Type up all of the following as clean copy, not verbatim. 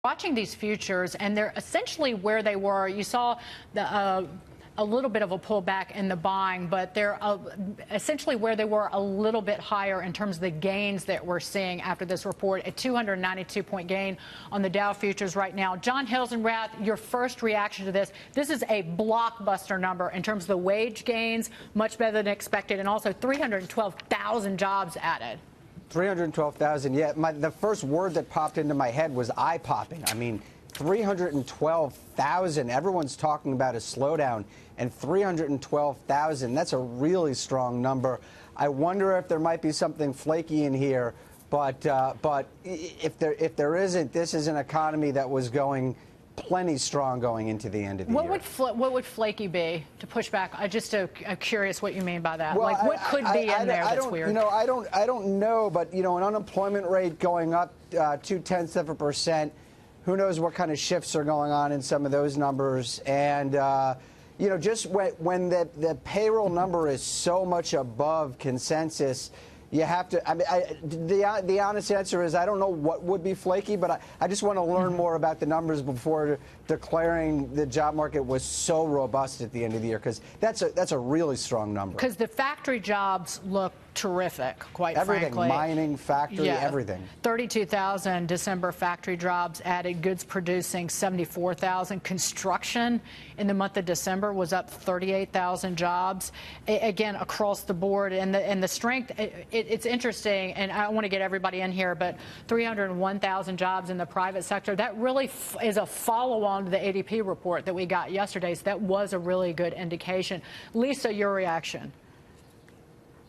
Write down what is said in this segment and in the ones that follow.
Watching these futures, and they're essentially where they were. You saw a little bit of a pullback in the buying, but they're essentially where they were, a little bit higher in terms of the gains that we're seeing after this report. A 292-point gain on the Dow futures right now. John Hilsenrath, your first reaction to this? This is a blockbuster number in terms of the wage gains, much better than expected, and also 312,000 jobs added. 312,000. Yeah, the first word that popped into my head was eye-popping. I mean, 312,000. Everyone's talking about a slowdown, and 312,000. That's a really strong number. I wonder if there might be something flaky in here, but if there isn't, this is an economy that was going plenty strong going into the end of the year. What would flaky be, to push back? I'm curious what you mean by that. Well, like, what could be in there that's weird? I don't know, but an unemployment rate going up 0.2%. Who knows what kind of shifts are going on in some of those numbers? And just when the payroll number is so much above consensus, you have to. I mean, the honest answer is I don't know what would be flaky, but I just want to learn more about the numbers before declaring the job market was so robust at the end of the year, because that's a really strong number. Because the factory jobs look terrific, quite everything, frankly. Mining, factory, everything. 32,000 December factory jobs added, goods producing 74,000. Construction in the month of December was up 38,000 jobs. Again, across the board, and the strength. It's interesting, and I don't want to get everybody in here, but 301,000 jobs in the private sector. That really is a follow-on to the ADP report that we got yesterday. So that was a really good indication. Lisa, your reaction?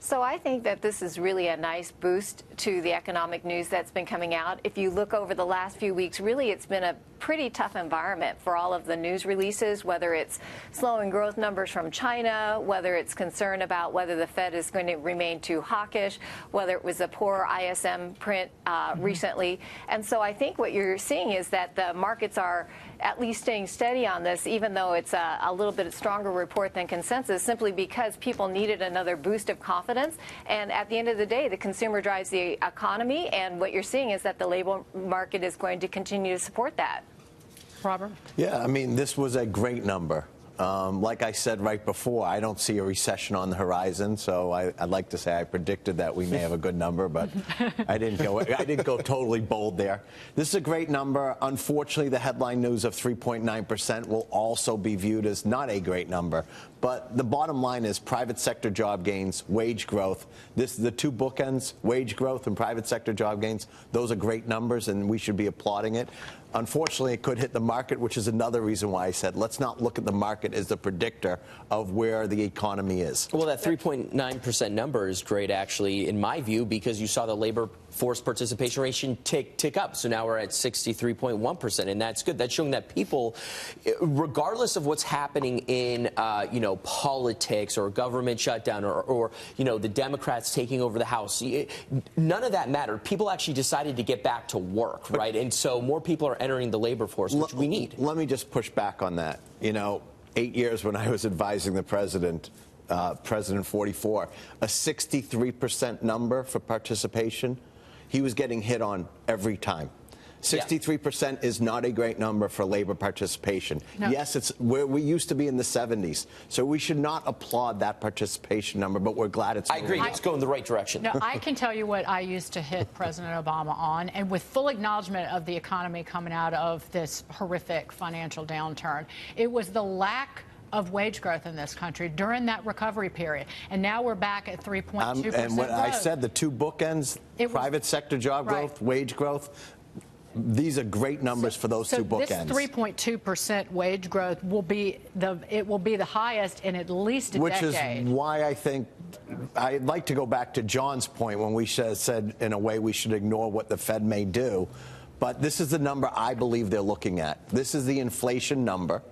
So I think that this is really a nice boost to the economic news that's been coming out. If you look over the last few weeks, really it's been a pretty tough environment for all of the news releases, whether it's slowing growth numbers from China, whether it's concern about whether the Fed is going to remain too hawkish, whether it was a poor ISM print recently. And so I think what you're seeing is that the markets are at least staying steady on this, even though it's a little bit stronger report than consensus, simply because people needed another boost of confidence. And at the end of the day, the consumer drives the economy, and what you're seeing is that the labor market is going to continue to support that. Robert? Yeah, I mean, this was a great number. Like I said right before, I don't see a recession on the horizon, so I'd like to say I predicted that we may have a good number, but I didn't go totally bold there. This is a great number. Unfortunately, the headline news of 3.9% will also be viewed as not a great number. But the bottom line is private sector job gains, wage growth. This is the two bookends, wage growth and private sector job gains. Those are great numbers, and we should be applauding it. Unfortunately, it could hit the market, which is another reason why I said let's not look at the market as the predictor of where the economy is. Well, that 3.9% number is great, actually, in my view, because you saw the labor force participation ratio tick up. So now we're at 63.1%, and that's good. That's showing that people, regardless of what's happening in, politics or government shutdown or the Democrats taking over the House, none of that mattered. People actually decided to get back to work, right? And so more people are entering the labor force, which we need. Let me just push back on that. 8 years when I was advising the president, President 44, a 63% number for participation, he was getting hit on every time. 63% is not a great number for labor participation. No. Yes, it's where we used to be in the 70s. So we should not applaud that participation number, but we're glad it's moving. I agree. It's going in the right direction. No, I can tell you what I used to hit President Obama on, and with full acknowledgement of the economy coming out of this horrific financial downturn, it was the lack of wage growth in this country during that recovery period. And now we're back at 3.2%. And what I said, the two bookends, private sector job growth, wage growth, these are great numbers for those two bookends. This 3.2% wage growth will be the highest in at least a decade. Which is why I think I'd like to go back to John's point when we said in a way we should ignore what the Fed may do. But this is the number I believe they're looking at. This is the inflation number.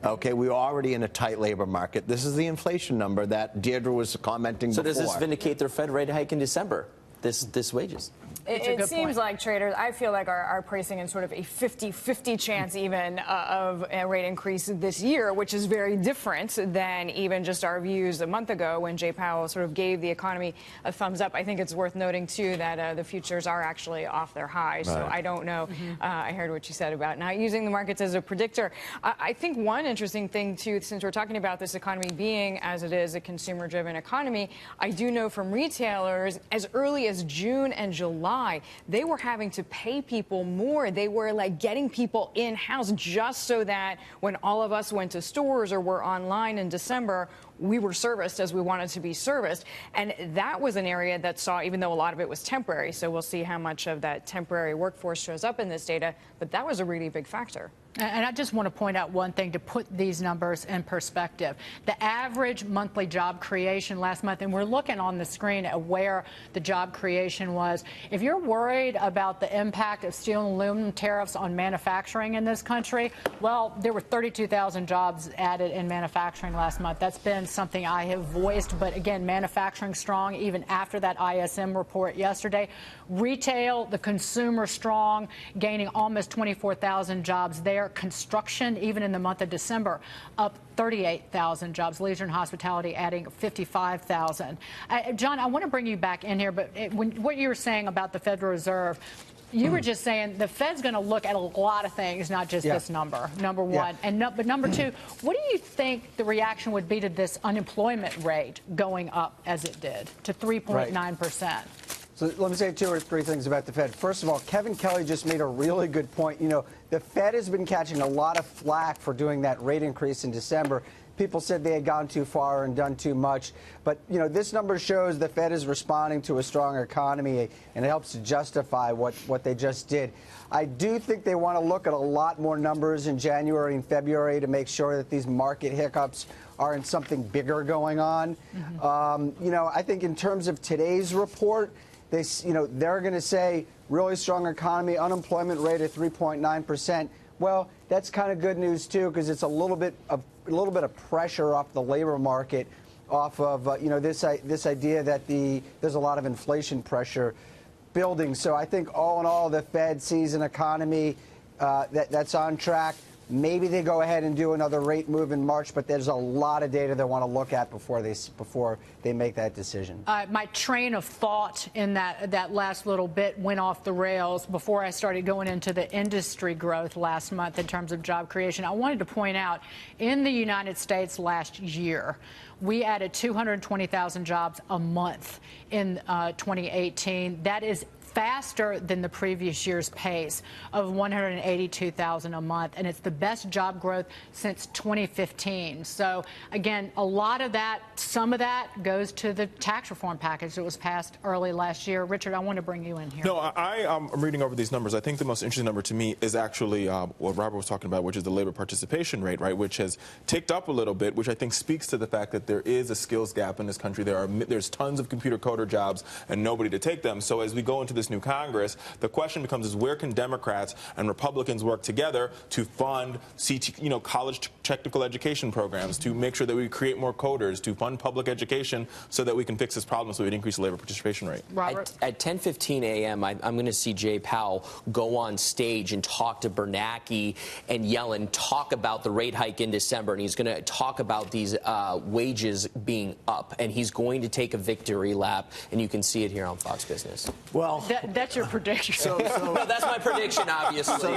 Okay, we're already in a tight labor market. This is the inflation number that Deirdre was commenting before. So does this vindicate their Fed rate hike in December, this wages? It's a It good seems point. like traders, I feel like, are pricing in sort of a 50-50 chance even of a rate increase this year, which is very different than even just our views a month ago when Jay Powell sort of gave the economy a thumbs up. I think it's worth noting, too, that the futures are actually off their high. So Right. I don't know. I heard what you said about not using the markets as a predictor. I think one interesting thing, too, since we're talking about this economy being, as it is, a consumer-driven economy, I do know from retailers as early as June and July, they were having to pay people more. They were like getting people in-house just so that when all of us went to stores or were online in December, we were serviced as we wanted to be serviced. And that was an area that saw, even though a lot of it was temporary, so we'll see how much of that temporary workforce shows up in this data, but that was a really big factor. And I just want to point out one thing to put these numbers in perspective. The average monthly job creation last month, and we're looking on the screen at where the job creation was. If you're worried about the impact of steel and aluminum tariffs on manufacturing in this country, well, there were 32,000 jobs added in manufacturing last month. That's been something I have voiced. But again, manufacturing strong even after that ISM report yesterday. Retail, the consumer strong, gaining almost 24,000 jobs there. Construction, even in the month of December, up 38,000 jobs. Leisure and hospitality adding 55,000. John, I want to bring you back in here, but what you were saying about the Federal Reserve, you were just saying the Fed's going to look at a lot of things, not just this number, number one. Yeah. But number two, what do you think the reaction would be to this unemployment rate going up as it did to 3.9%? So let me say 2 or 3 things about the Fed. First of all, Kevin Kelly just made a really good point. You know, the Fed has been catching a lot of flack for doing that rate increase in December. People said they had gone too far and done too much. But, you know, this number shows the Fed is responding to a strong economy, and it helps to justify what they just did. I do think they want to look at a lot more numbers in January and February to make sure that these market hiccups aren't something bigger going on. You know, I think in terms of today's report, they're going to say really strong economy, unemployment rate at 3.9%. Well, that's kind of good news too, because it's a little bit of pressure off the labor market, off of this idea that there's a lot of inflation pressure building. So I think all in all, the Fed sees an economy that's on track. Maybe they go ahead and do another rate move in March, but there's a lot of data they want to look at before they make that decision. My train of thought in that last little bit went off the rails before I started going into the industry growth last month in terms of job creation. I wanted to point out, in the United States last year, we added 220,000 jobs a month in 2018. That is faster than the previous year's pace of 182,000 a month, and it's the best job growth since 2015. So again, a lot of that, some of that goes to the tax reform package that was passed early last year. Richard, I want to bring you in here. No, I'm reading over these numbers. I think the most interesting number to me is actually what Robert was talking about, which is the labor participation rate, right, which has ticked up a little bit, which I think speaks to the fact that there is a skills gap in this country. There's tons of computer coder jobs and nobody to take them. So as we go into this new Congress, the question becomes is where can Democrats and Republicans work together to fund college technical education programs, to make sure that we create more coders, to fund public education so that we can fix this problem so we increase the labor participation rate. Robert? At 10:15 a.m., I'm going to see Jay Powell go on stage and talk to Bernanke and Yellen, talk about the rate hike in December, and he's going to talk about these wages being up, and he's going to take a victory lap, and you can see it here on Fox Business. Well, That's your prediction. No, that's my prediction, obviously.